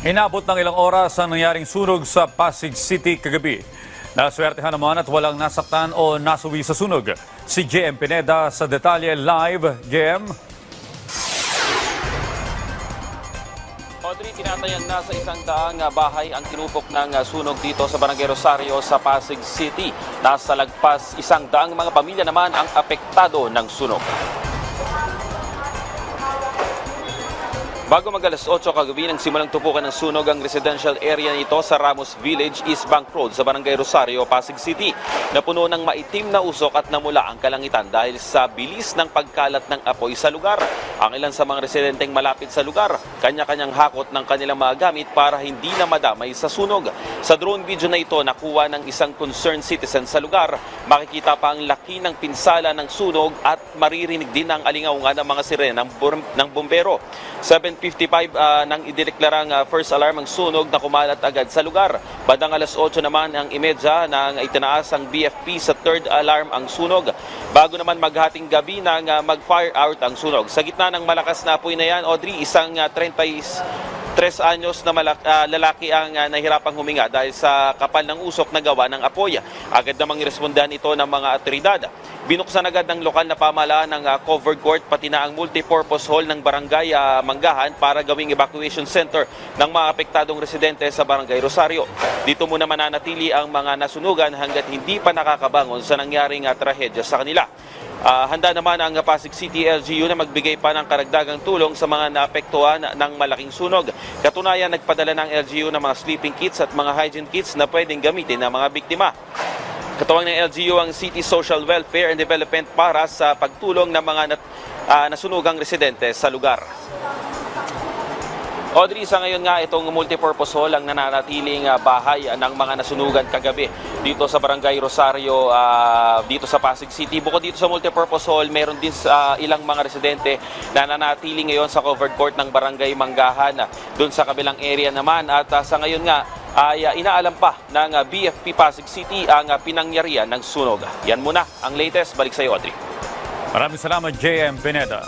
Inabot ng ilang oras ang nangyaring sunog sa Pasig City kagabi. Naswertehan naman at walang nasaktan o nasuwi sa sunog. Si JM Pineda sa detalye live. JM? Audrey, tinatayang nasa 100 bahay ang tinupok ng sunog dito sa Barangay Rosario sa Pasig City. Nasa lagpas 100 mga pamilya naman ang apektado ng sunog. Bago mag-alas 8 kagabi nang simulang tupukan ng sunog ang residential area nito sa Ramos Village, East Bank Road sa Barangay Rosario, Pasig City. Napuno ng maitim na usok at namula ang kalangitan dahil sa bilis ng pagkalat ng apoy sa lugar. Ang ilan sa mga residenteng malapit sa lugar, kanya-kanyang hakot ng kanilang mga gamit para hindi na madamay sa sunog. Sa drone video na ito, nakuha ng isang concerned citizen sa lugar. Makikita pa ang laki ng pinsala ng sunog at maririnig din ang alingaungan ng mga sirena ng bumbero. 7:55 nang idineklarang first alarm ang sunog na kumalat agad sa lugar. Bandang alas 8 naman ang imedya nang itinaas ang BFP sa third alarm ang sunog. Bago naman maghating gabi nang mag-fire out ang sunog. Sa gitna ng malakas na apoy na yan, Audrey, isang 33 anyos na lalaki ang nahirapang huminga dahil sa kapal ng usok na gawa ng apoy. Agad namang irespondahan ito ng mga otoridad. Binuksan agad ng lokal na pamahalaan ng covered court pati na ang multipurpose hall ng Barangay Manggahan para gawing evacuation center ng mga apektadong residente sa Barangay Rosario. Dito muna mananatili ang mga nasunugan hanggat hindi pa nakakabangon sa nangyaring trahedya sa kanila. Handa naman ang Pasig City LGU na magbigay pa ng karagdagang tulong sa mga naapektuhan ng malaking sunog. Katunayan, nagpadala ng LGU ng mga sleeping kits at mga hygiene kits na pwedeng gamitin ng mga biktima. Katuwang ng LGU ang City Social Welfare and Development para sa pagtulong ng mga nasunugang residente sa lugar. Audrey, sa ngayon nga itong multipurpose hall ang nananatiling bahay ng mga nasunugan kagabi dito sa Barangay Rosario, dito sa Pasig City. Bukod dito sa multipurpose hall, meron din ilang mga residente na nananatili ngayon sa covered court ng Barangay Manggahan doon sa kabilang area naman. At sa ngayon nga ay inaalam pa ng BFP Pasig City ang pinangyarihan ng sunog. Yan muna ang latest. Balik sa iyo, Audrey. Maraming salamat, JM Pineda.